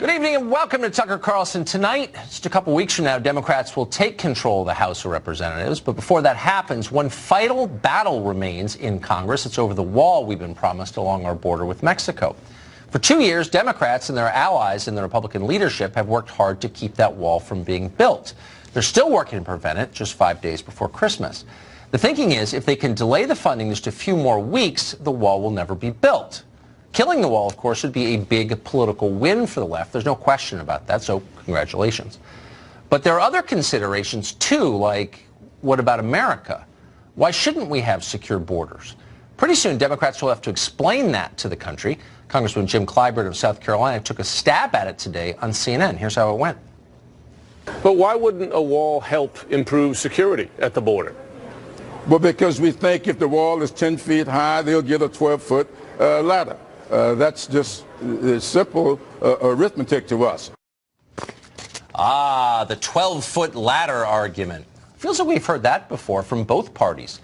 Good evening and welcome to Tucker Carlson Tonight. Just a couple weeks from now, Democrats will take control of the House of Representatives. But before that happens, one vital battle remains in Congress. It's over the wall we've been promised along our border with Mexico. For 2 years, Democrats and their allies in the Republican leadership have worked hard to keep that wall from being built. They're still working to prevent it just 5 days before Christmas. The thinking is if they can delay the funding just a few more weeks, the wall will never be built. Killing the wall, of course, would be a big political win for the left. There's no question about that, so congratulations. But there are other considerations, too, like what about America? Why shouldn't we have secure borders? Pretty soon, Democrats will have to explain that to the country. Congressman Jim Clyburn of South Carolina took a stab at it today on CNN. Here's how it went. But why wouldn't a wall help improve security at the border? Well, because we think if the wall is 10 feet high, they'll get a 12-foot ladder. That's just simple arithmetic to us. Ah, the 12-foot ladder argument. Feels like we've heard that before from both parties.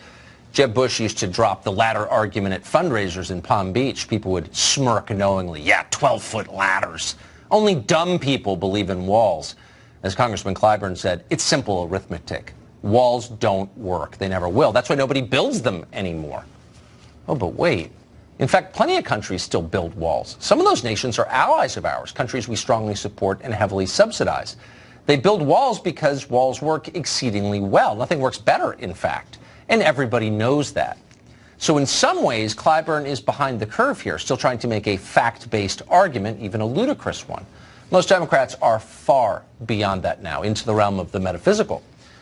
Jeb Bush used to drop the ladder argument at fundraisers in Palm Beach. People would smirk knowingly. Yeah, 12-foot ladders. Only dumb people believe in walls. As Congressman Clyburn said, it's simple arithmetic. Walls don't work. They never will. That's why nobody builds them anymore. Oh, but wait. In fact, plenty of countries still build walls. Some of those nations are allies of ours, countries we strongly support and heavily subsidize. They build walls because walls work exceedingly well. Nothing works better, in fact. And everybody knows that. So in some ways, Clyburn is behind the curve here, still trying to make a fact-based argument, even a ludicrous one. Most Democrats are far beyond that now, into the realm of the metaphysical.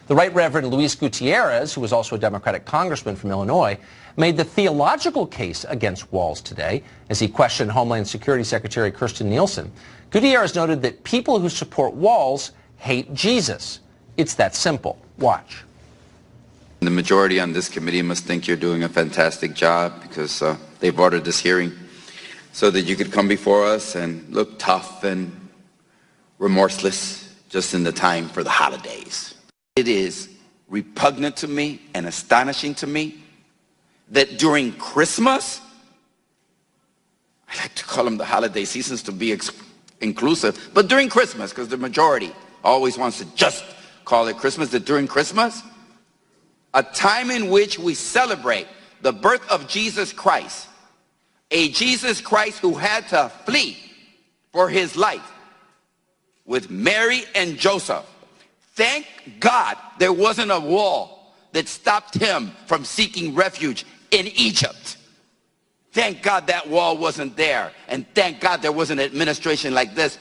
The Right Reverend Luis Gutierrez, who was also a Democratic congressman from Illinois, made the theological case against walls today as he questioned Homeland Security Secretary Kirstjen Nielsen. Gutierrez noted that people who support walls hate Jesus. It's that simple. Watch. The majority on this committee must think you're doing a fantastic job because they've ordered this hearing so that you could come before us and look tough and remorseless just in the time for the holidays. It is repugnant to me and astonishing to me that during Christmas, I like to call them the holiday seasons to be inclusive, but during Christmas, because the majority always wants to just call it Christmas, that during Christmas, a time in which we celebrate the birth of Jesus Christ, a Jesus Christ who had to flee for his life with Mary and Joseph. Thank God there wasn't a wall that stopped him from seeking refuge in Egypt. Thank God that wall wasn't there. And thank God there was an administration like this.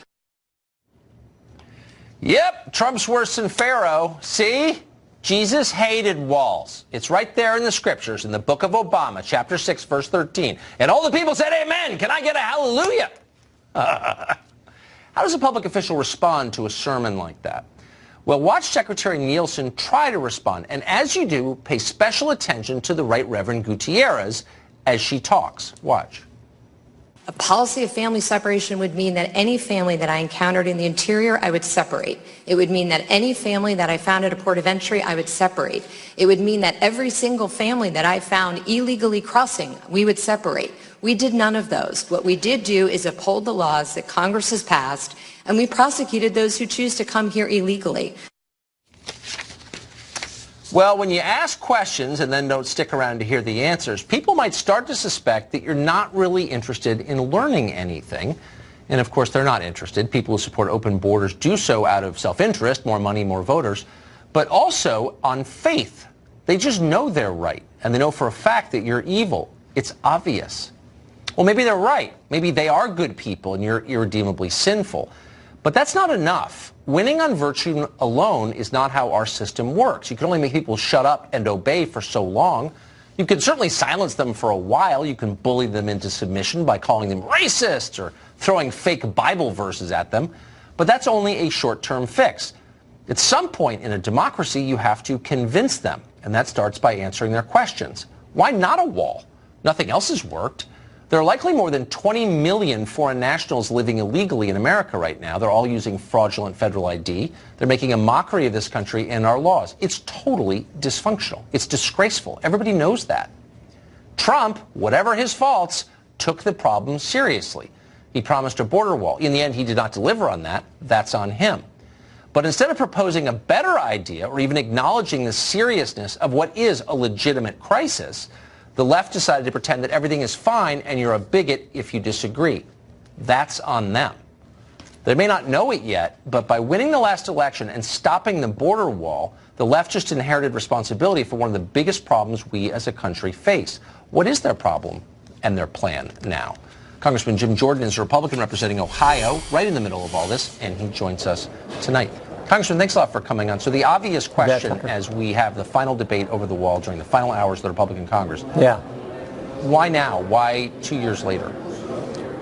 Yep, Trump's worse than Pharaoh. See? Jesus hated walls. It's right there in the scriptures in the book of Obama, chapter 6, verse 13. And all the people said, amen. Can I get a hallelujah? How does a public official respond to a sermon like that? Well, watch Secretary Nielsen try to respond. And as you do, pay special attention to the Right Reverend Gutierrez as she talks. Watch. A policy of family separation would mean that any family that I encountered in the interior, I would separate. It would mean that any family that I found at a port of entry, I would separate. It would mean that every single family that I found illegally crossing, we would separate. We did none of those. What we did do is uphold the laws that Congress has passed, and we prosecuted those who choose to come here illegally. Well, when you ask questions and then don't stick around to hear the answers, people might start to suspect that you're not really interested in learning anything. And of course, they're not interested. People who support open borders do so out of self-interest, more money, more voters, but also on faith. They just know they're right, and they know for a fact that you're evil. It's obvious. Well, maybe they're right. Maybe they are good people and you're irredeemably sinful. But that's not enough. Winning on virtue alone is not how our system works. You can only make people shut up and obey for so long. You can certainly silence them for a while. You can bully them into submission by calling them racists or throwing fake Bible verses at them. But that's only a short-term fix. At some point in a democracy, you have to convince them. And that starts by answering their questions. Why not a wall? Nothing else has worked. There are likely more than 20 million foreign nationals living illegally in America right now. They're all using fraudulent federal ID. They're making a mockery of this country and our laws. It's totally dysfunctional. It's disgraceful. Everybody knows that. Trump, whatever his faults, took the problem seriously. He promised a border wall. In the end, he did not deliver on that. That's on him. But instead of proposing a better idea or even acknowledging the seriousness of what is a legitimate crisis, the left decided to pretend that everything is fine and you're a bigot if you disagree. That's on them. They may not know it yet, but by winning the last election and stopping the border wall, the left just inherited responsibility for one of the biggest problems we as a country face. What is their problem and their plan now? Congressman Jim Jordan is a Republican representing Ohio, right in the middle of all this, and he joins us tonight. Congressman, thanks a lot for coming on. So the obvious question as we have the final debate over the wall during the final hours of the Republican Congress. Yeah. Why now? Why 2 years later?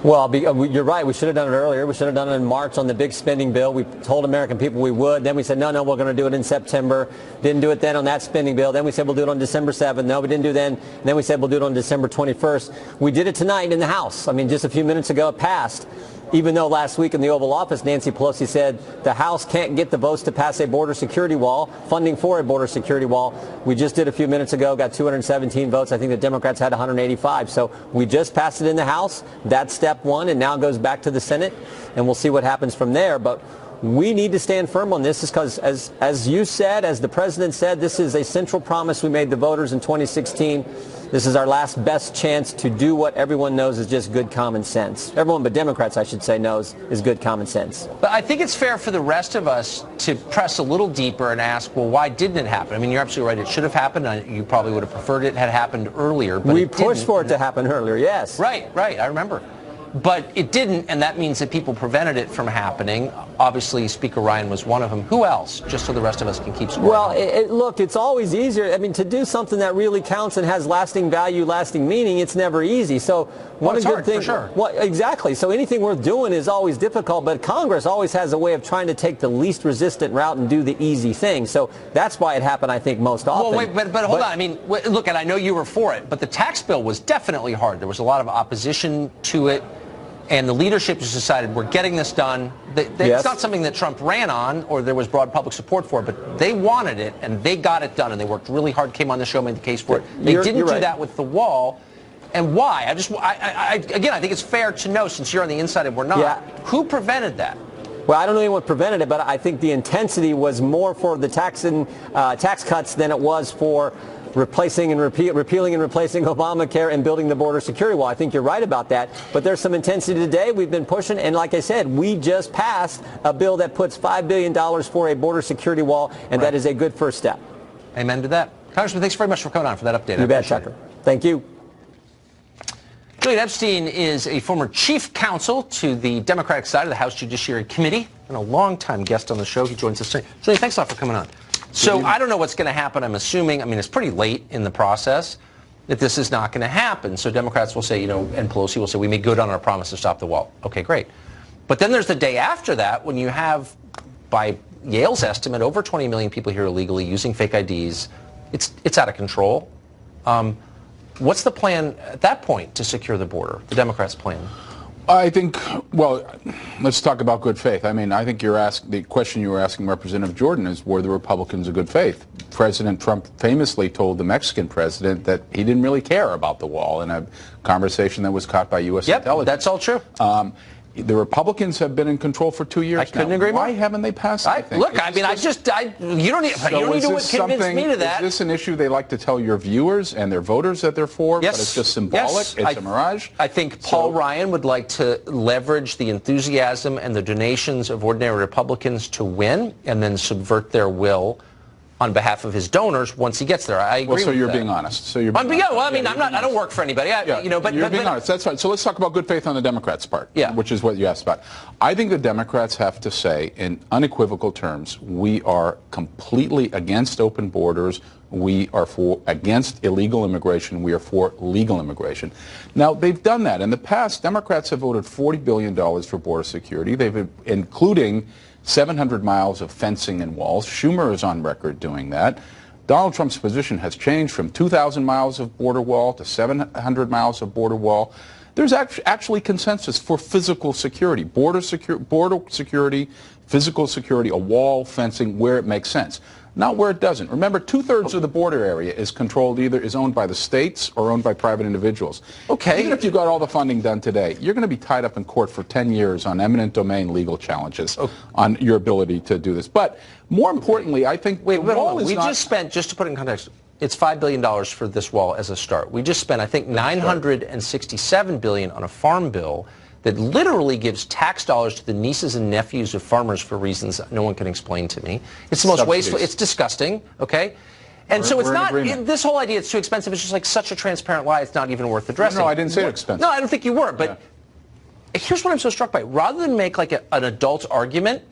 Well, you're right. We should have done it earlier. We should have done it in March on the big spending bill. We told American people we would. Then we said, no, we're going to do it in September. Didn't do it then on that spending bill. Then we said we'll do it on December 7th. No, we didn't do it then. And then we said we'll do it on December 21st. We did it tonight in the House. I mean, just a few minutes ago it passed. Even though last week in the Oval Office, Nancy Pelosi said the House can't get the votes to pass a border security wall, funding for a border security wall. We just did a few minutes ago, got 217 votes. I think the Democrats had 185. So we just passed it in the House. That's step one, and now it goes back to the Senate, and we'll see what happens from there. But we need to stand firm on this because, as you said, as the president said, this is a central promise we made the voters in 2016. This is our last best chance to do what everyone knows is just good common sense. Everyone but Democrats, I should say, knows is good common sense. But I think it's fair for the rest of us to press a little deeper and ask, well, why didn't it happen? I mean, you're absolutely right. It should have happened. You probably would have preferred it had happened earlier. But we pushed for it to happen earlier, yes. Right. I remember. But it didn't, and that means that people prevented it from happening. Obviously, Speaker Ryan was one of them. Who else? Just so the rest of us can keep score. Well, look, it's always easier. I mean, to do something that really counts and has lasting value, lasting meaning, it's never easy. So one good thing. For sure. Well, exactly. So anything worth doing is always difficult, but Congress always has a way of trying to take the least resistant route and do the easy thing. So that's why it happened, I think, most often. Well, wait, but hold on. I mean, look, and I know you were for it, but the tax bill was definitely hard. There was a lot of opposition to it. And the leadership just decided, we're getting this done. It's not something that Trump ran on or there was broad public support for, but they wanted it, and they got it done, and they worked really hard, came on the show, made the case for it. They didn't do that with the wall. And why? Again, I think it's fair to know, since you're on the inside and we're not, who prevented that? Well, I don't know what prevented it, but I think the intensity was more for the tax cuts than it was for repealing and replacing Obamacare and building the border security wall. I think you're right about that. But there's some intensity today. We've been pushing. And like I said, we just passed a bill that puts $5 billion for a border security wall. And that is a good first step. Amen to that. Congressman, thanks very much for coming on for that update. You bet, Tucker. Thank you. Julian Epstein is a former chief counsel to the Democratic side of the House Judiciary Committee and a longtime guest on the show. He joins us tonight. Julian, thanks a lot for coming on. So I don't know what's going to happen. I'm assuming, I mean, it's pretty late in the process that this is not going to happen. So Democrats will say, and Pelosi will say, we made good on our promise to stop the wall. Okay, great. But then there's the day after that when you have, by Yale's estimate, over 20 million people here illegally using fake IDs. It's out of control. What's the plan at that point to secure the border, the Democrats' plan? I think, well, let's talk about good faith. I mean, I think the question you were asking Representative Jordan is, were the Republicans of good faith? President Trump famously told the Mexican president that he didn't really care about the wall in a conversation that was caught by U.S. intelligence. That's all true. The Republicans have been in control for 2 years. I couldn't agree more. Why haven't they passed anything? Look, you don't need to convince me to that. Is this an issue they like to tell your viewers and their voters that they're for? Yes. But it's just symbolic? Yes. It's a mirage? I think Paul Ryan would like to leverage the enthusiasm and the donations of ordinary Republicans to win and then subvert their will on behalf of his donors once he gets there. I agree. So with you're that. being honest. So you're being honest. Well, I mean, I don't work for anybody. But you're being honest. That's right. So let's talk about good faith on the Democrats' part, which is what you asked about. I think the Democrats have to say in unequivocal terms, we are completely against open borders. We are against illegal immigration. We are for legal immigration. Now, they've done that. In the past, Democrats have voted $40 billion for border security. Including 700 miles of fencing and walls. Schumer is on record doing that. Donald Trump's position has changed from 2,000 miles of border wall to 700 miles of border wall. There's actually consensus for physical security, border security, physical security, a wall, fencing, where it makes sense. not where it doesn't. Remember, 2/3 of the border area is owned by the states or owned by private individuals. Okay. Even if you got all the funding done today, you're going to be tied up in court for 10 years on eminent domain legal challenges on your ability to do this. But more importantly, I think we just spent, just to put it in context, it's $5 billion for this wall as a start. We just spent, I think, $967 billion on a farm bill that literally gives tax dollars to the nieces and nephews of farmers for reasons no one can explain to me. It's the most wasteful. It's disgusting, okay? And so it's not, this whole idea it's too expensive, it's just like such a transparent lie, it's not even worth addressing. No, I didn't say it's expensive. No, I don't think you were, but here's what I'm so struck by. Rather than make like an adult argument,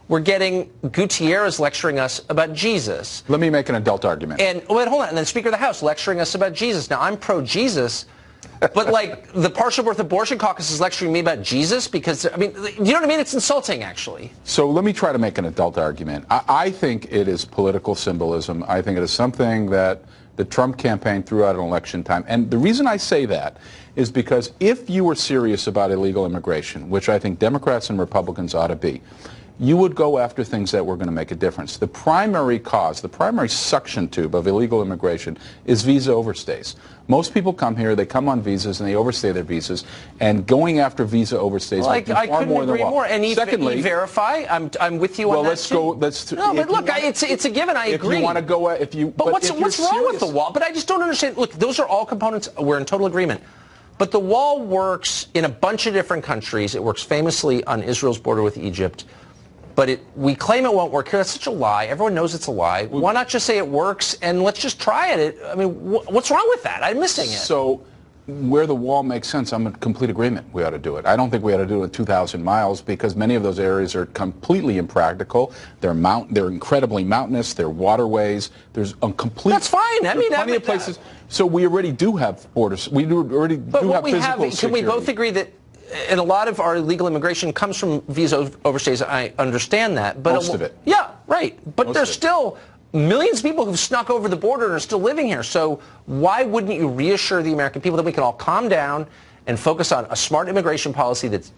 we're getting Gutierrez lecturing us about Jesus. Let me make an adult argument. And, wait, hold on, and then Speaker of the House lecturing us about Jesus. Now, I'm pro-Jesus, but like the Partial Birth Abortion Caucus is lecturing me about Jesus because, I mean, you know what I mean? It's insulting, actually. So let me try to make an adult argument. I think it is political symbolism. I think it is something that the Trump campaign threw out at election time. And the reason I say that is because if you were serious about illegal immigration, which I think Democrats and Republicans ought to be, you would go after things that were going to make a difference. The primary cause, the primary suction tube of illegal immigration is visa overstays. Most people come here, they come on visas, and they overstay their visas. And going after visa overstays well, I far couldn't more agree than more. And secondly, verify. I'm with you on that. No, but look, it's a given. I agree. If you want to go, But what's wrong with the wall? But I just don't understand. Look, those are all components. We're in total agreement. But the wall works in a bunch of different countries. It works famously on Israel's border with Egypt. But we claim it won't work here. That's such a lie. Everyone knows it's a lie. Why not just say it works and let's just try it? I mean, what's wrong with that? I'm missing it. So where the wall makes sense, I'm in complete agreement. We ought to do it. I don't think we ought to do it 2,000 miles because many of those areas are completely impractical. They're incredibly mountainous. They're waterways. There's a complete. That's fine. I mean, plenty of places. So we already do have borders. We already do have physical security. Can we both agree that? And a lot of our illegal immigration comes from visa overstays. I understand that. But most of it. Yeah, right. But there's still millions of people who've snuck over the border and are still living here. So why wouldn't you reassure the American people that we can all calm down and focus on a smart immigration policy that's,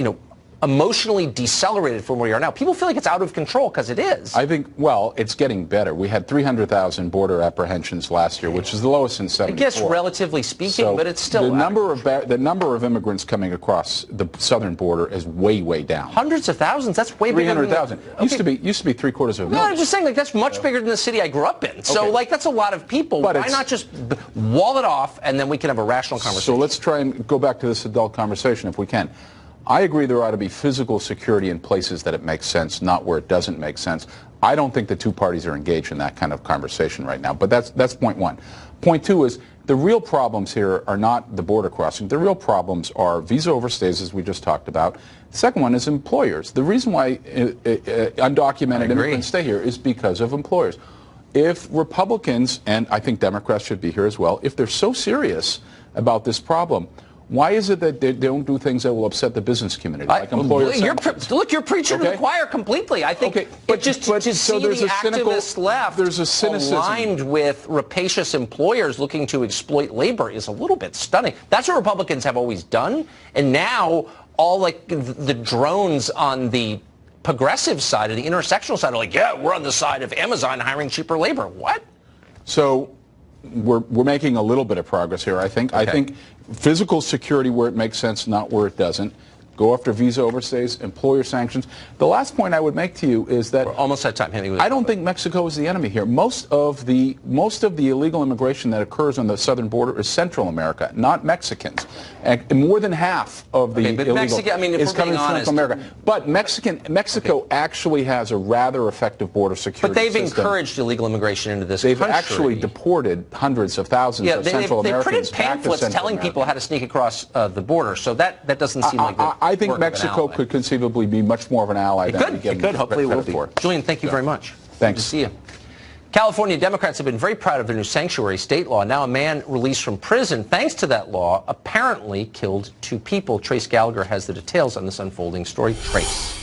emotionally decelerated from where we are now? People feel like it's out of control because it is. I think, well, it's getting better. We had 300,000 border apprehensions last year, which is the lowest in 74. I guess relatively speaking, but it's still the number of immigrants coming across the southern border is way, way down. Hundreds of thousands. That's way bigger than 300,000. Used to be 3/4 of a million. No, I'm just saying, like, that's much bigger than the city I grew up in. So, like, that's a lot of people. But why not just wall it off and then we can have a rational conversation? So let's try and go back to this adult conversation if we can. I agree there ought to be physical security in places that it makes sense, not where it doesn't make sense. I don't think the two parties are engaged in that kind of conversation right now. But that's point one. Point two is the real problems here are not the border crossing. The real problems are visa overstays, as we just talked about. The second one is employers. The reason why undocumented immigrants stay here is because of employers. If Republicans, and I think Democrats should be here as well, if they're so serious about this problem, why is it that they don't do things that will upset the business community, like employer sanctions? Look, you're preaching to the choir completely. I think but to see the activist left there's a cynicism aligned with rapacious employers looking to exploit labor is a little bit stunning. That's what Republicans have always done, and now all like the drones on the progressive side, or the intersectional side, are like, yeah, we're on the side of Amazon hiring cheaper labor. What? So we're making a little bit of progress here, I think. Okay. I think physical security where it makes sense, not where it doesn't. Go after visa overstays, employer sanctions. The last point I would make to you is that we're almost at time. I don't think Mexico is the enemy here. Most of the illegal immigration that occurs on the southern border is Central America, not Mexicans. And more than half of the illegal is coming from Central America. But Mexico actually has a rather effective border security But they've system. Encouraged illegal immigration into this country. They've actually deported hundreds of thousands of Central Americans. They printed pamphlets telling people how to sneak across the border. So that doesn't seem like I think Mexico could conceivably be much more of an ally than we give it could. Hopefully it will be. Julian, thank you very much. Thanks. Good to see you. California Democrats have been very proud of their new sanctuary state law. Now a man released from prison thanks to that law apparently killed 2 people. Trace Gallagher has the details on this unfolding story. Trace.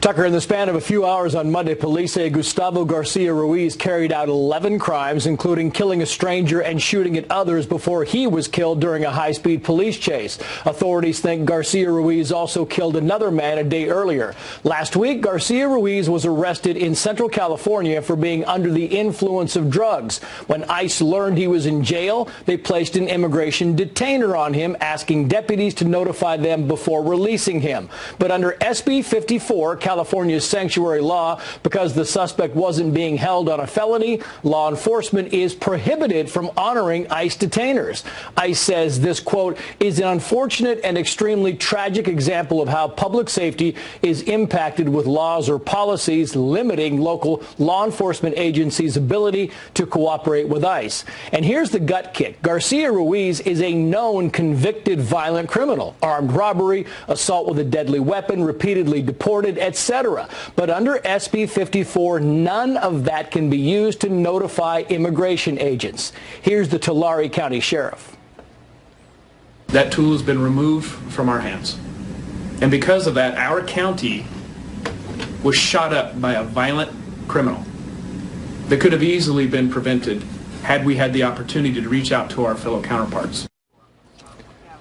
Tucker, in the span of a few hours on Monday, police say Gustavo Garcia Ruiz carried out 11 crimes, including killing a stranger and shooting at others before he was killed during a high-speed police chase. Authorities think Garcia Ruiz also killed another man a day earlier. Last week, Garcia Ruiz was arrested in Central California for being under the influence of drugs. When ICE learned he was in jail, they placed an immigration detainer on him, asking deputies to notify them before releasing him. But under SB 54, California's sanctuary law, because the suspect wasn't being held on a felony, law enforcement is prohibited from honoring ICE detainers. ICE says this, quote, is an unfortunate and extremely tragic example of how public safety is impacted with laws or policies limiting local law enforcement agencies' ability to cooperate with ICE. And here's the gut kick. Garcia Ruiz is a known convicted violent criminal, armed robbery, assault with a deadly weapon, repeatedly deported, etc. But under SB 54, none of that can be used to notify immigration agents. Here's the Tulare County Sheriff. That tool has been removed from our hands. And because of that, our county was shot up by a violent criminal that could have easily been prevented had we had the opportunity to reach out to our fellow counterparts.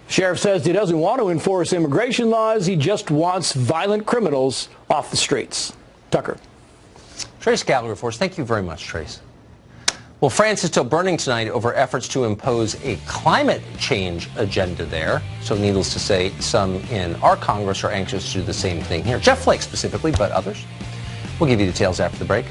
Sheriff says he doesn't want to enforce immigration laws. He just wants violent criminals off the streets. Tucker. Trace Gallagher for us. Thank you very much, Trace. Well, France is still burning tonight over efforts to impose a climate change agenda there. So needless to say, some in our Congress are anxious to do the same thing here. Jeff Flake specifically, but others. We'll give you details after the break.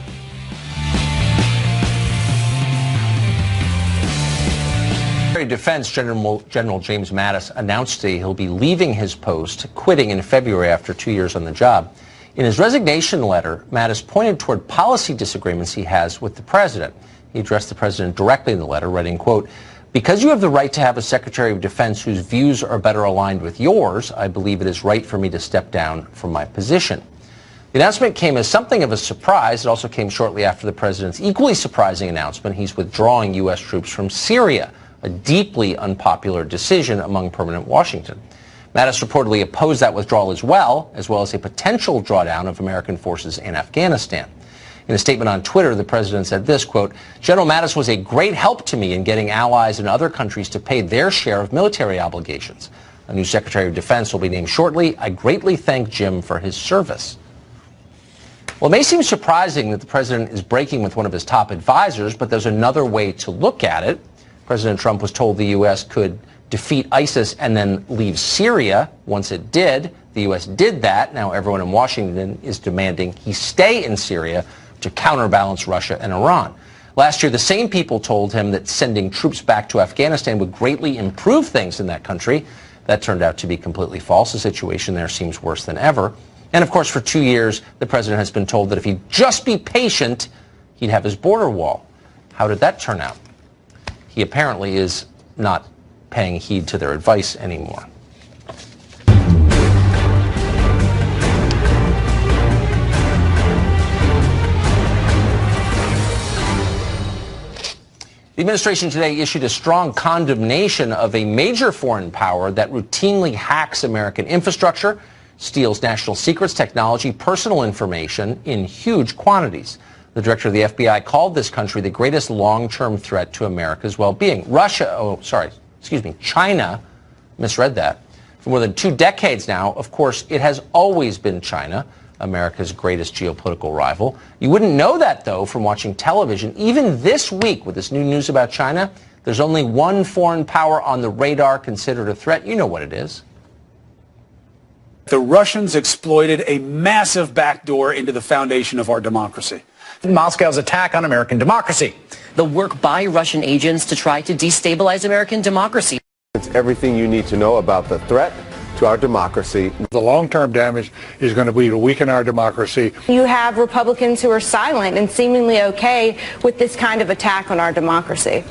Defense General James Mattis announced today he'll be leaving his post, quitting in February after 2 years on the job. In his resignation letter, Mattis pointed toward policy disagreements he has with the president. He addressed the president directly in the letter, writing, quote, because you have the right to have a Secretary of Defense whose views are better aligned with yours, I believe it is right for me to step down from my position. The announcement came as something of a surprise. It also came shortly after the president's equally surprising announcement he's withdrawing U.S. troops from Syria, a deeply unpopular decision among permanent Washington. Mattis reportedly opposed that withdrawal as well as a potential drawdown of American forces in Afghanistan. In a statement on Twitter, the president said this, quote, General Mattis was a great help to me in getting allies in other countries to pay their share of military obligations. A new Secretary of Defense will be named shortly. I greatly thank Jim for his service. Well, it may seem surprising that the president is breaking with one of his top advisors, but there's another way to look at it. President Trump was told the U.S. could defeat ISIS and then leave Syria. Once it did, the U.S. did that. Now everyone in Washington is demanding he stay in Syria to counterbalance Russia and Iran. Last year, the same people told him that sending troops back to Afghanistan would greatly improve things in that country. That turned out to be completely false. The situation there seems worse than ever. And of course, for 2 years, the president has been told that if he'd just be patient, he'd have his border wall. How did that turn out? He apparently is not paying heed to their advice anymore. The administration today issued a strong condemnation of a major foreign power that routinely hacks American infrastructure, steals national secrets, technology, personal information in huge quantities. The director of the FBI called this country the greatest long-term threat to America's well-being. China, misread that. For more than 2 decades now, of course, it has always been China, America's greatest geopolitical rival. You wouldn't know that, though, from watching television. Even this week, with this new news about China, there's only one foreign power on the radar considered a threat. You know what it is. The Russians exploited a massive backdoor into the foundation of our democracy. Moscow's attack on American democracy. The work by Russian agents to try to destabilize American democracy. It's everything you need to know about the threat to our democracy. The long-term damage is going to be to weaken our democracy. You have Republicans who are silent and seemingly okay with this kind of attack on our democracy.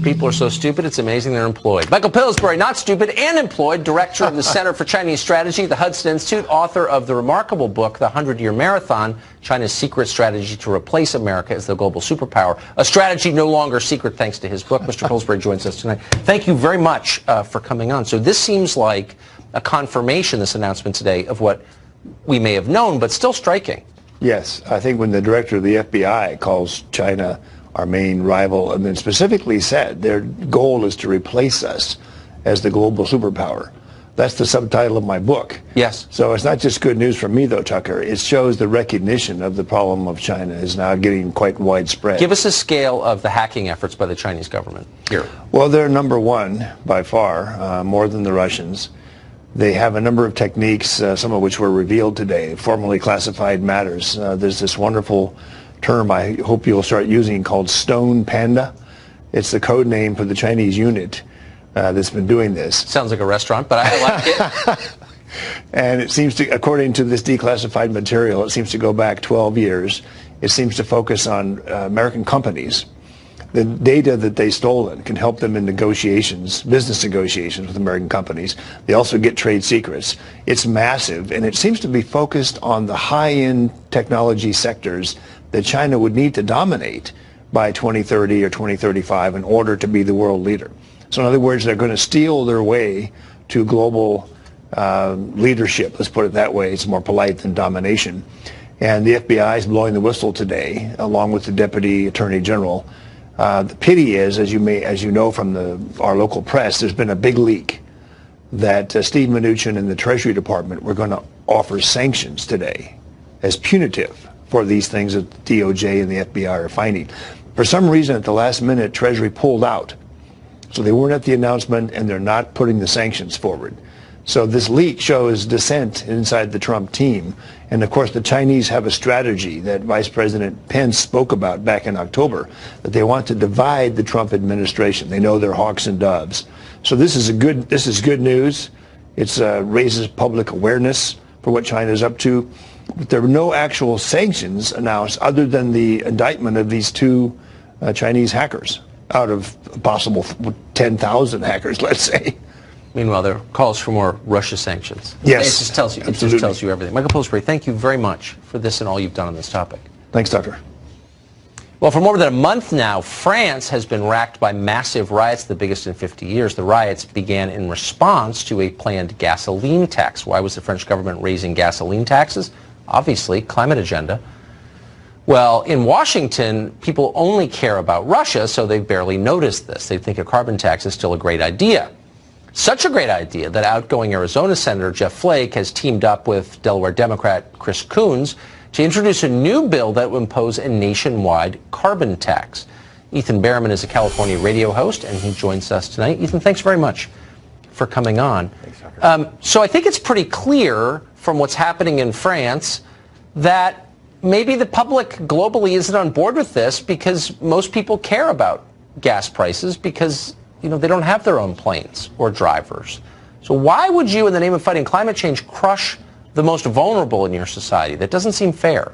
People are so stupid, it's amazing they're employed. Michael Pillsbury, not stupid and employed, director of the Center for Chinese Strategy, the Hudson Institute, author of the remarkable book, The 100-Year Marathon, China's Secret Strategy to Replace America as the Global Superpower. A strategy no longer secret thanks to his book. Mr. Pillsbury joins us tonight. Thank you very much for coming on. So this seems like a confirmation, this announcement today, of what we may have known, but still striking. Yes, I think when the director of the FBI calls China our main rival, and then specifically said their goal is to replace us as the global superpower. That's the subtitle of my book. Yes. So it's not just good news for me, though, Tucker. It shows the recognition of the problem of China is now getting quite widespread. Give us a scale of the hacking efforts by the Chinese government here. Well, they're number one by far, more than the Russians. They have a number of techniques, some of which were revealed today, formally classified matters. There's this wonderful term I hope you'll start using called Stone Panda. It's the code name for the Chinese unit that's been doing this. Sounds like a restaurant, but I like it. And it seems to, according to this declassified material, it seems to go back 12 years. It seems to focus on American companies. The data that they've stolen can help them in negotiations, business negotiations with American companies. They also get trade secrets. It's massive, and it seems to be focused on the high-end technology sectors that China would need to dominate by 2030 or 2035 in order to be the world leader. So in other words, they're going to steal their way to global leadership. Let's put it that way. It's more polite than domination. And the FBI is blowing the whistle today, along with the Deputy Attorney General. The pity is, as you know from our local press, there's been a big leak that Steve Mnuchin and the Treasury Department were going to offer sanctions today as punitive for these things that the DOJ and the FBI are finding. For some reason, at the last minute, Treasury pulled out. So they weren't at the announcement, and they're not putting the sanctions forward. So this leak shows dissent inside the Trump team. And of course, the Chinese have a strategy that Vice President Pence spoke about back in October, that they want to divide the Trump administration. They know they're hawks and doves. So this is good news. It raises public awareness for what China is up to. But there were no actual sanctions announced other than the indictment of these two Chinese hackers out of a possible 10,000 hackers, let's say. Meanwhile, there are calls for more Russia sanctions. Yes, it just tells you everything. Michael Pillsbury, thank you very much for this and all you've done on this topic. Thanks, Tucker. Well, for more than a month now, France has been racked by massive riots, the biggest in 50 years. The riots began in response to a planned gasoline tax. Why was the French government raising gasoline taxes? Obviously, climate agenda. Well, in Washington, people only care about Russia, so they barely noticed this. They think a carbon tax is still a great idea. Such a great idea that outgoing Arizona Senator Jeff Flake has teamed up with Delaware Democrat Chris Coons to introduce a new bill that would impose a nationwide carbon tax. Ethan Behrman is a California radio host, and he joins us tonight. Ethan, thanks very much for coming on. Thanks, Tucker. So I think it's pretty clear from what's happening in France that maybe the public globally isn't on board with this because most people care about gas prices because they don't have their own planes or drivers. So why would you, in the name of fighting climate change, crush the most vulnerable in your society? That doesn't seem fair.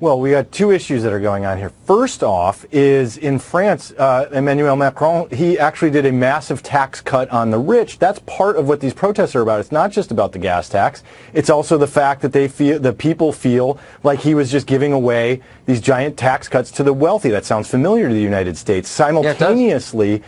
Well, we got two issues that are going on here. First off is in France, Emmanuel Macron, he actually did a massive tax cut on the rich. That's part of what these protests are about. It's not just about the gas tax. It's also the fact that the people feel like he was just giving away these giant tax cuts to the wealthy. That sounds familiar to the United States. Simultaneously,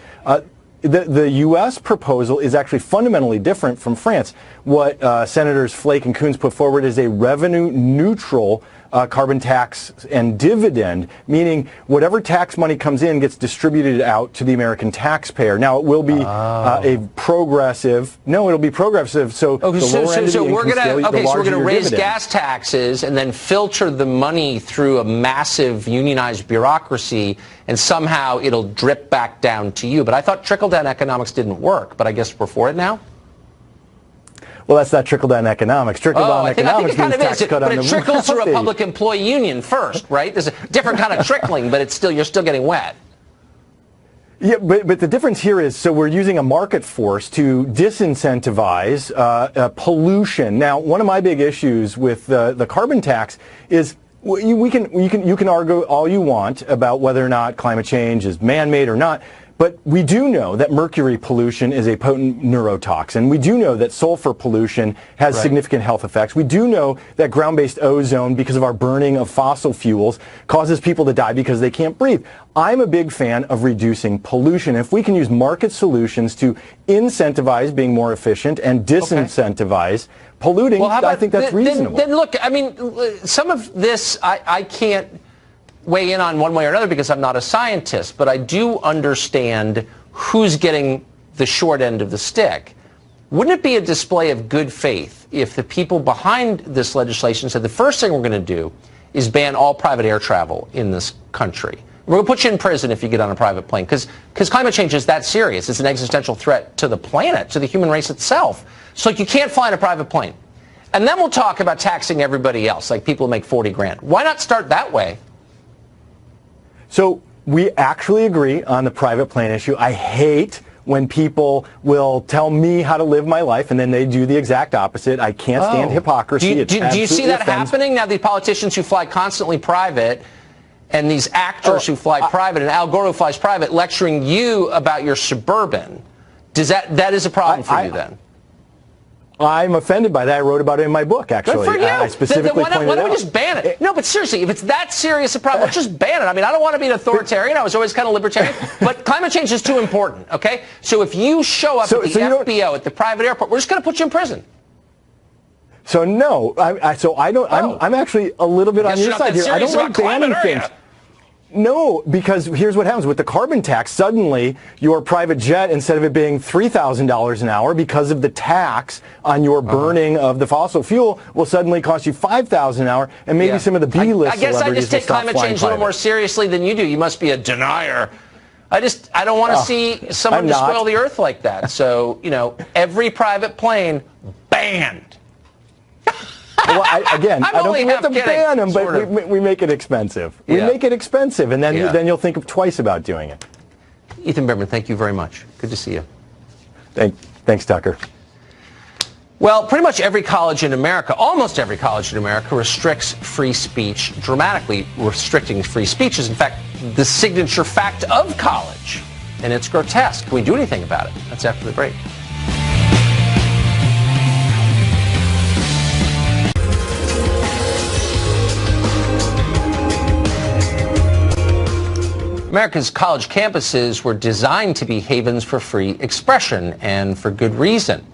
the U.S. proposal is actually fundamentally different from France. What Senators Flake and Coons put forward is a revenue-neutral carbon tax and dividend, meaning whatever tax money comes in gets distributed out to the American taxpayer. Now, it will be a progressive. No, it'll be progressive. So the lower end of the income scale, the larger your raise dividend. gas taxes and then filter the money through a massive unionized bureaucracy, and somehow it'll drip back down to you. But I thought trickle-down economics didn't work, but I guess we're for it now? Well, that's not trickle-down economics. Trickle-down economics means tax cut on the wealthy. But it trickles through a public employee union first, right? There's a different kind of trickling, but you're still getting wet. Yeah, but the difference here is, so we're using a market force to disincentivize pollution. Now, one of my big issues with the carbon tax is you can argue all you want about whether or not climate change is man-made or not. But we do know that mercury pollution is a potent neurotoxin. We do know that sulfur pollution has significant health effects. We do know that ground-based ozone, because of our burning of fossil fuels, causes people to die because they can't breathe. I'm a big fan of reducing pollution. If we can use market solutions to incentivize being more efficient and disincentivize polluting, I think that's reasonable. Then look, I mean, some of this I can't weigh in on one way or another because I'm not a scientist, but I do understand who's getting the short end of the stick. Wouldn't it be a display of good faith if the people behind this legislation said the first thing we're going to do is ban all private air travel in this country? We're going to put you in prison if you get on a private plane because climate change is that serious. It's an existential threat to the planet, to the human race itself. So you can't fly in a private plane. And then we'll talk about taxing everybody else, like people who make 40 grand. Why not start that way? So we actually agree on the private plane issue. I hate when people will tell me how to live my life and then they do the exact opposite. I can't stand hypocrisy. Do you see that happening now? These politicians who fly constantly private and these actors who fly private and Al Gore who flies private lecturing you about your Suburban. That is a problem for you then? I'm offended by that. I wrote about it in my book, actually. Good for you. I specifically pointed it out. Why don't we just ban it? No, but seriously, if it's that serious a problem, let's just ban it. I mean, I don't want to be an authoritarian. I was always kind of libertarian. But climate change is too important, okay? So if you show up at the FBO, at the private airport, we're just going to put you in prison. So no, I'm actually a little bit on your side here. I don't like banning things. No, because here's what happens with the carbon tax. Suddenly, your private jet, instead of it being $3,000 an hour because of the tax on your burning of the fossil fuel, will suddenly cost you $5,000 an hour, and maybe some of the B-list I guess I just take climate change a little more seriously than you do. You must be a denier. I don't want to see someone despoil the earth like that. So, every private plane banned. Well, I don't have to ban them, but we make it expensive. We make it expensive, and then you'll think twice about doing it. Ethan Behrman, thank you very much. Good to see you. Thanks, Tucker. Well, pretty much every college in America, almost every college in America, restricts free speech. Dramatically restricting free speech is, in fact, the signature fact of college. And it's grotesque. Can we do anything about it? That's after the break. America's college campuses were designed to be havens for free expression, and for good reason.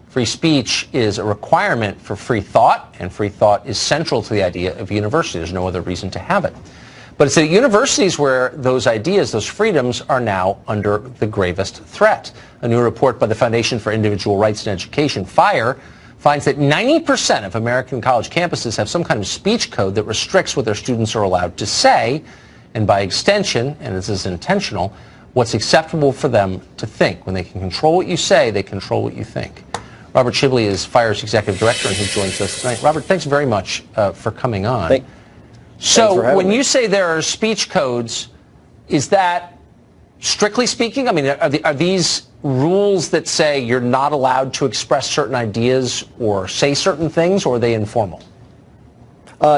Free speech is a requirement for free thought, and free thought is central to the idea of university. There's no other reason to have it. But it's at universities where those ideas, those freedoms, are now under the gravest threat. A new report by the Foundation for Individual Rights in Education, FIRE, finds that 90% of American college campuses have some kind of speech code that restricts what their students are allowed to say, and by extension, and this is intentional, what's acceptable for them to think. When they can control what you say, they control what you think. Robert Shibley is FIRE's executive director, and he joins us tonight. Robert, thanks very much for coming on. So when you say there are speech codes, is that strictly speaking? I mean, are these rules that say you're not allowed to express certain ideas or say certain things, or are they informal?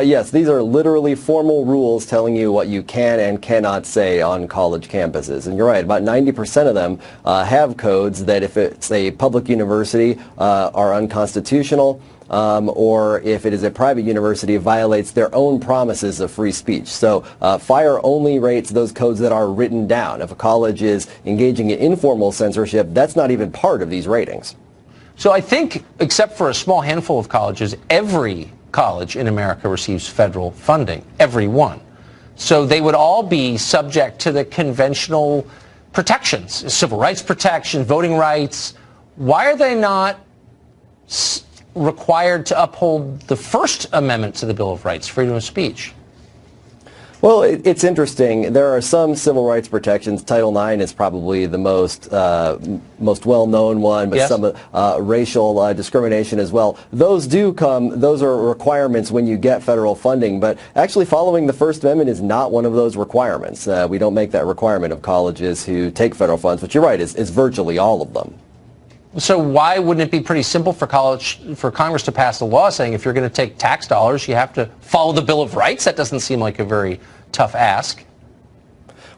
Yes, these are literally formal rules telling you what you can and cannot say on college campuses. And you're right, about 90% of them have codes that, if it's a public university, are unconstitutional, or if it is a private university, violates their own promises of free speech. So FIRE only rates those codes that are written down. If a college is engaging in informal censorship, that's not even part of these ratings. So I think, except for a small handful of colleges, every college in America receives federal funding, every one. So they would all be subject to the conventional protections, civil rights protection, voting rights. Why are they not required to uphold the First Amendment to the Bill of Rights, freedom of speech? Well, it's interesting. There are some civil rights protections. Title IX is probably the most well-known one, but some racial discrimination as well. Those do come. Those are requirements when you get federal funding. But actually, following the First Amendment is not one of those requirements. We don't make that requirement of colleges who take federal funds. But you're right; it's virtually all of them. So why wouldn't it be pretty simple for Congress to pass a law saying if you're going to take tax dollars, you have to follow the Bill of Rights? That doesn't seem like a very tough ask.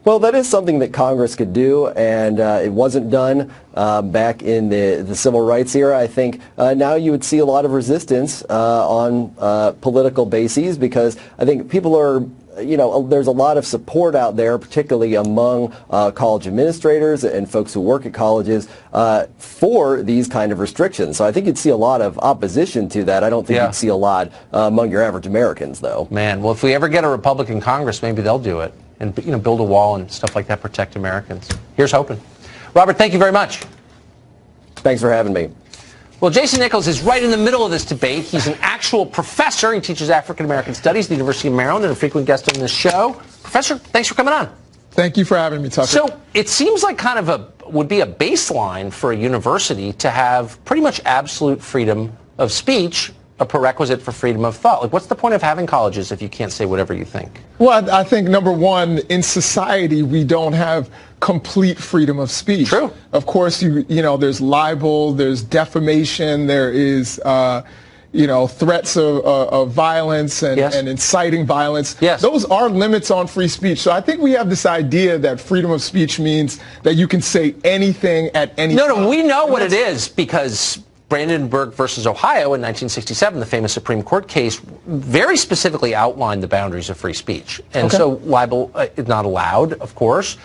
Well, that is something that Congress could do, and it wasn't done back in the civil rights era. I think now you would see a lot of resistance on political bases, because I think people are, there's a lot of support out there, particularly among college administrators and folks who work at colleges, for these kind of restrictions. So I think you'd see a lot of opposition to that. I don't think you'd see a lot among your average Americans, though. Man, well, if we ever get a Republican Congress, maybe they'll do it and build a wall and stuff like that, protect Americans. Here's hoping. Robert, thank you very much. Thanks for having me. Well, Jason Nichols is right in the middle of this debate. He's an actual professor. He teaches African-American studies at the University of Maryland and a frequent guest on this show. Professor, thanks for coming on. Thank you for having me, Tucker. So it seems like kind of would be a baseline for a university to have pretty much absolute freedom of speech, a prerequisite for freedom of thought. Like, what's the point of having colleges if you can't say whatever you think? Well, I think, number one, in society, we don't have complete freedom of speech. True. Of course, there's libel, there's defamation, there is, threats of violence and inciting violence. Yes. Those are limits on free speech. So I think we have this idea that freedom of speech means that you can say anything at any time. No, we know what it is, because Brandenburg versus Ohio in 1967, the famous Supreme Court case, very specifically outlined the boundaries of free speech. And so libel is not allowed, of course.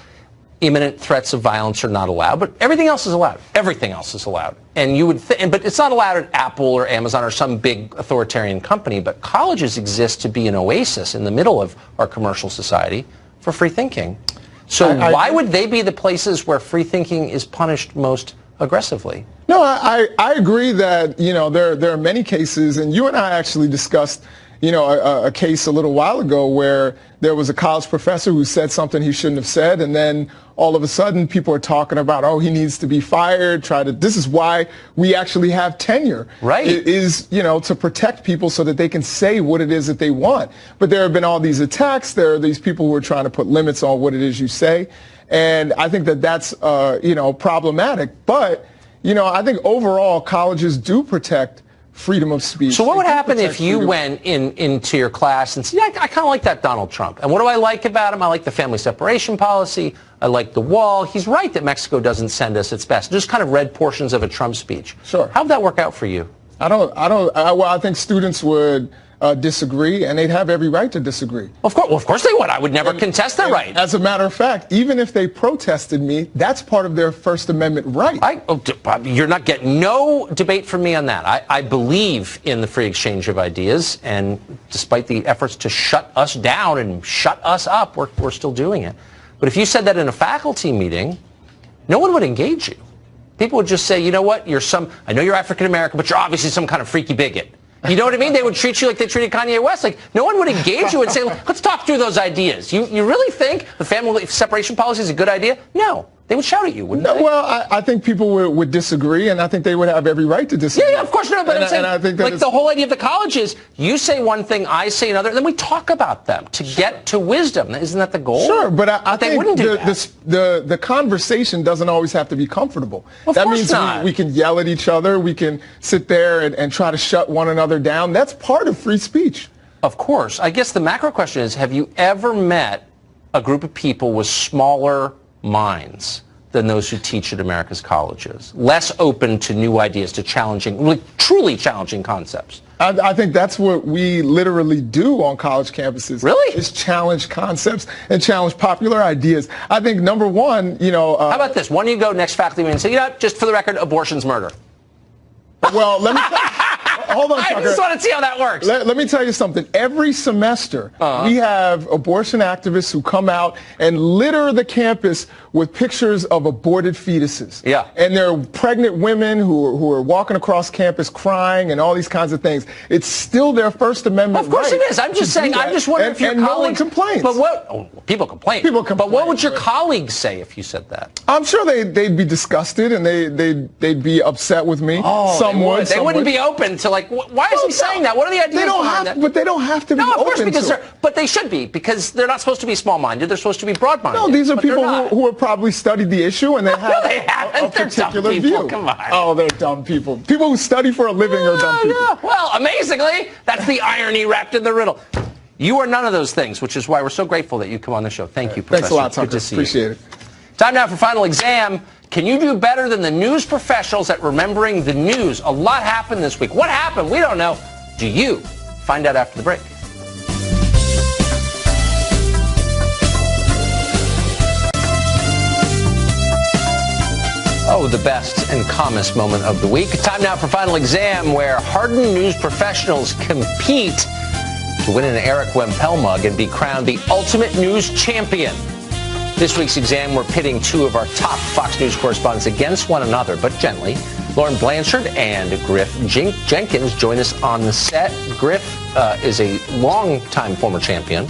Imminent threats of violence are not allowed, but everything else is allowed. Everything else is allowed. And you would but it's not allowed at Apple or Amazon or some big authoritarian company. But colleges exist to be an oasis in the middle of our commercial society for free thinking. So why would they be the places where free thinking is punished most aggressively? No, I agree that, there are many cases, and you and I actually discussed, a case a little while ago where there was a college professor who said something he shouldn't have said, and then all of a sudden people are talking about, oh, he needs to be fired, this is why we actually have tenure. Right. It is, to protect people so that they can say what it is that they want. But there have been all these attacks, there are these people who are trying to put limits on what it is you say, and I think that that's, problematic. But I think overall colleges do protect freedom of speech. So what would happen if you went into your class and said, yeah, I kind of like that Donald Trump. And what do I like about him? I like the family separation policy. I like the wall. He's right that Mexico doesn't send us its best. Just kind of read portions of a Trump speech. Sure. How'd that work out for you? I think students would disagree, and they'd have every right to disagree. Of course they would. I would never contest that right. As a matter of fact, even if they protested me, that's part of their First Amendment right. You're not getting no debate from me on that. I believe in the free exchange of ideas, and despite the efforts to shut us down and shut us up, we're still doing it. But if you said that in a faculty meeting, no one would engage you. People would just say, you know what, I know you're African American, but you're obviously some kind of freaky bigot. You know what I mean? They would treat you like they treated Kanye West. Like, no one would engage you and say, let's talk through those ideas. You really think the family separation policy is a good idea? No. They would shout at you, wouldn't they? Well, I think people would disagree, and I think they would have every right to disagree. Yeah, of course. No, but I'm saying, I think that the whole idea of the college is you say one thing, I say another, and then we talk about them to get to wisdom. Isn't that the goal? Sure, but I think wouldn't do that. The conversation doesn't always have to be comfortable. That means we can yell at each other. We can sit there and try to shut one another down. That's part of free speech. Of course. I guess the macro question is, have you ever met a group of people with smaller minds than those who teach at America's colleges, less open to new ideas, to truly challenging concepts? I think that's what we literally do on college campuses. Really? Is challenge concepts and challenge popular ideas. I think, number one, how about this? Why don't you go next faculty meeting and say, just for the record, abortion's murder. Well, let me hold on, Tucker. I just want to see how that works. Let me tell you something. Every semester, we have abortion activists who come out and litter the campus with pictures of aborted fetuses. Yeah. And there are pregnant women who are walking across campus crying and all these kinds of things. It's still their First Amendment right. Of course it is. I'm just saying, I'm just wondering if your colleagues... no one complains. But what... Oh, people complain. But what would your colleagues say if you said that? I'm sure they'd be disgusted and they'd be upset with me. Some would. They wouldn't be open to, like, why is he saying that? What are the ideas behind that? But they don't have to be open. No, of course, because but they should be, because they're not supposed to be small-minded. They're supposed to be broad-minded. No, these are people who have probably studied the issue and they have a particular view. Come on. Oh, they're dumb people. People who study for a living are dumb people. Yeah. Well, amazingly, that's the irony wrapped in the riddle. You are none of those things, which is why we're so grateful that you come on the show. Thank you, Professor. Thanks a lot, Tucker. Good to see Appreciate you. it. Time now for final exam. Can you do better than the news professionals at remembering the news? A lot happened this week. What happened? We don't know. Do you? Find out after the break. Oh, the best and calmest moment of the week. Time now for final exam, where hardened news professionals compete to win an Eric Wempel mug and be crowned the ultimate news champion. This week's exam, we're pitting two of our top Fox News correspondents against one another, but gently. Lauren Blanchard and Griff Jenkins join us on the set. Griff is a long-time former champion,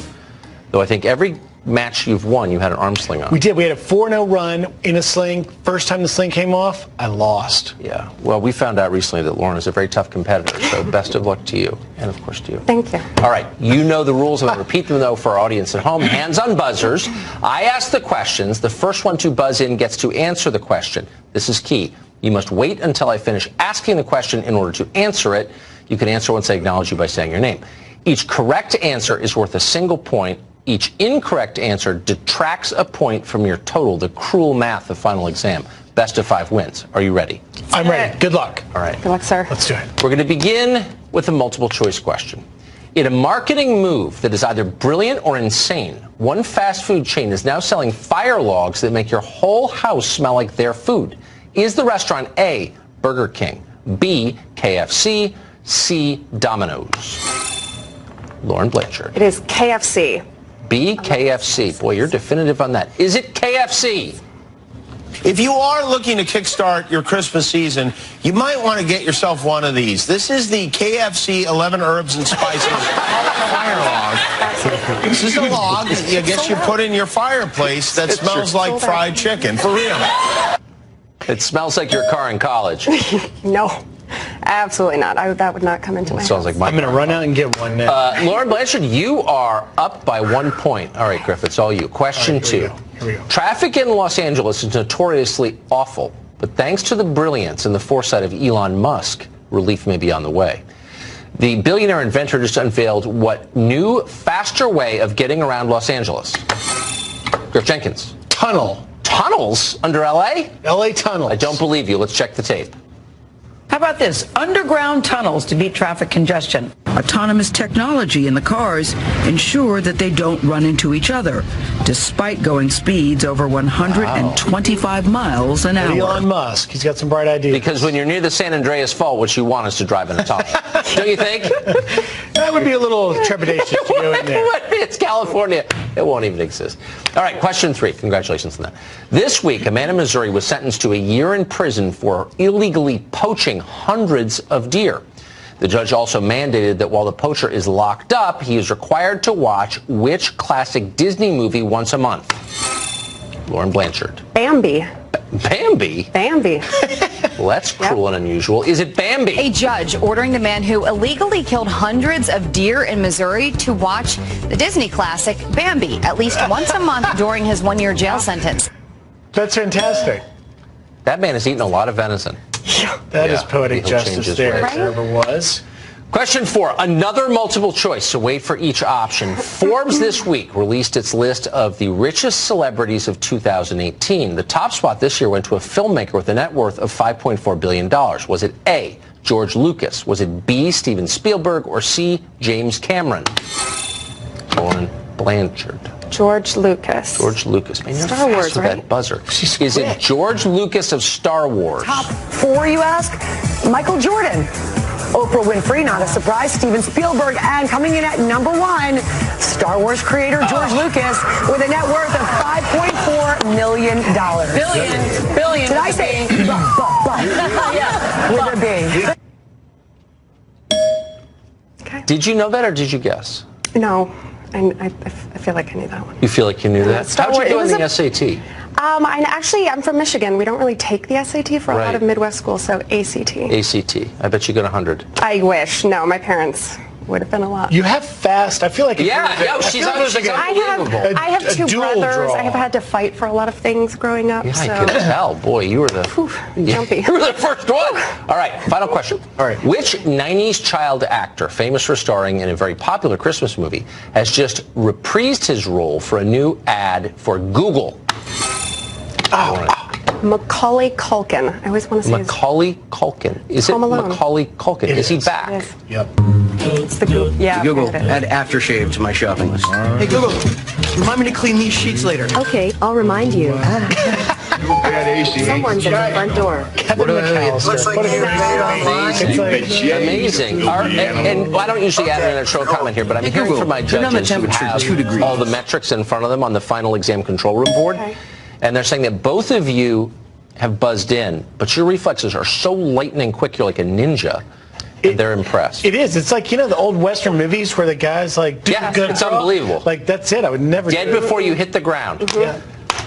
though I think every match you've won, you had an arm sling on. We did. We had a 4-0 run in a sling. First time the sling came off, I lost. Yeah. Well, we found out recently that Lauren is a very tough competitor, so best of luck to you, and of course to you. Thank you. All right. You know the rules. I'm going to repeat them, though, for our audience at home. Hands on buzzers. I ask the questions. The first one to buzz in gets to answer the question. This is key. You must wait until I finish asking the question in order to answer it. You can answer once I acknowledge you by saying your name. Each correct answer is worth a single point. Each incorrect answer detracts a point from your total, the cruel math of final exam. Best of 5 wins. Are you ready? I'm ready. Good luck. All right. Good luck, sir. Let's do it. We're going to begin with a multiple choice question. In a marketing move that is either brilliant or insane, one fast food chain is now selling fire logs that make your whole house smell like their food. Is the restaurant A, Burger King, B, KFC, C, Domino's? Lauren Blanchard. It is KFC. B, KFC. Boy, you're definitive on that. Is it KFC? If you are looking to kickstart your Christmas season, you might want to get yourself one of these. This is the KFC 11 Herbs and Spices Fire Log. This is a log I guess you put in your fireplace that smells like fried chicken. For real. It smells like your car in college. No. Absolutely not. That would not come into my house. Sounds like my I'm going to run out and get one now. Lauren Blanchard, you are up by 1 point. All right, Griff, it's all you. Question 2. Here we go. Traffic in Los Angeles is notoriously awful, but thanks to the brilliance and the foresight of Elon Musk, relief may be on the way. The billionaire inventor just unveiled what new, faster way of getting around Los Angeles? Griff Jenkins. Tunnel. Tunnels under L.A.? L.A. tunnels. I don't believe you. Let's check the tape. How about this? Underground tunnels to beat traffic congestion. Autonomous technology in the cars ensure that they don't run into each other, despite going speeds over 125 miles an hour. Elon Musk, he's got some bright ideas. Because when you're near the San Andreas Fault, what you want is to drive in a tunnel. Don't you think? That would be a little trepidatious to go in there. It's California. It won't even exist. All right, question 3. Congratulations on that. This week, a man in Missouri was sentenced to a year in prison for illegally poaching hundreds of deer. The judge also mandated that while the poacher is locked up, he is required to watch which classic Disney movie once a month? Lauren Blanchard. Bambi. Bambi? Bambi. Well, that's cruel and unusual. Is it Bambi? A judge ordering the man who illegally killed hundreds of deer in Missouri to watch the Disney classic Bambi at least once a month during his 1-year jail sentence. That's fantastic. That man has eaten a lot of venison. That is poetic justice there, if there ever was. Question 4, another multiple choice, so wait for each option. Forbes this week released its list of the richest celebrities of 2018. The top spot this year went to a filmmaker with a net worth of $5.4 billion. Was it A, George Lucas? Was it B, Steven Spielberg? Or C, James Cameron? Lauren Blanchard. George Lucas. George Lucas. Man, you're Star Wars, fast with right? that buzzer. Is it George Lucas of Star Wars? Top 4, you ask? Michael Jordan. Oprah Winfrey, not a surprise. Steven Spielberg. And coming in at number 1, Star Wars creator George Lucas with a net worth of $5.4 million. Billion. Did I say but? Yeah. With a B. Okay. Did you know that or did you guess? No. I feel like I knew that one. You feel like you knew that? Star How'd you do Wars- in it the was SAT? I'm from Michigan. We don't really take the SAT for a lot Right. of Midwest schools, so ACT. ACT. I bet you got 100. I wish. No, my parents would have been a lot. You have fast. I feel like she's unbelievable. I have two brothers. I have had to fight for a lot of things growing up. Yeah, so. I can tell. Boy, you were the jumpy. You were the first one. All right, final question. All right. Which 90s child actor, famous for starring in a very popular Christmas movie, has just reprised his role for a new ad for Google? Macaulay Culkin. I always want to say Macaulay Culkin. Is it Macaulay Culkin? Is he back? Yep. It's the Google. Yeah. Google, add aftershave to my shopping list. Hey Google, remind me to clean these sheets later. Okay, I'll remind you. Someone's at the front door. Kevin McAllister. Amazing. And I don't usually add an intro comment here, but I'm hearing from my judges who have all the metrics in front of them on the final exam control room board. Okay. And they're saying that both of you have buzzed in, but your reflexes are so lightning quick, you're like a ninja. They're impressed. It is. It's like, the old Western movies where the guys good. It's unbelievable. Like, that's it. I would never Dead before you hit the ground. Mm-hmm. Yeah.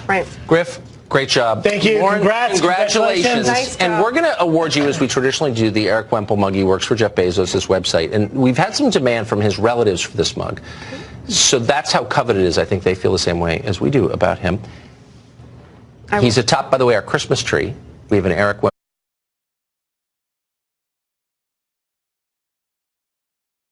Right. Griff, great job. Thank you. Lauren, Congratulations. Nice job. And we're going to award you, as we traditionally do, the Eric Wemple mug. He works for Jeff Bezos' website. And we've had some demand from his relatives for this mug. So that's how coveted it is. I think they feel the same way as we do about him. He's atop, by the way, our Christmas tree. We have an Eric Wemple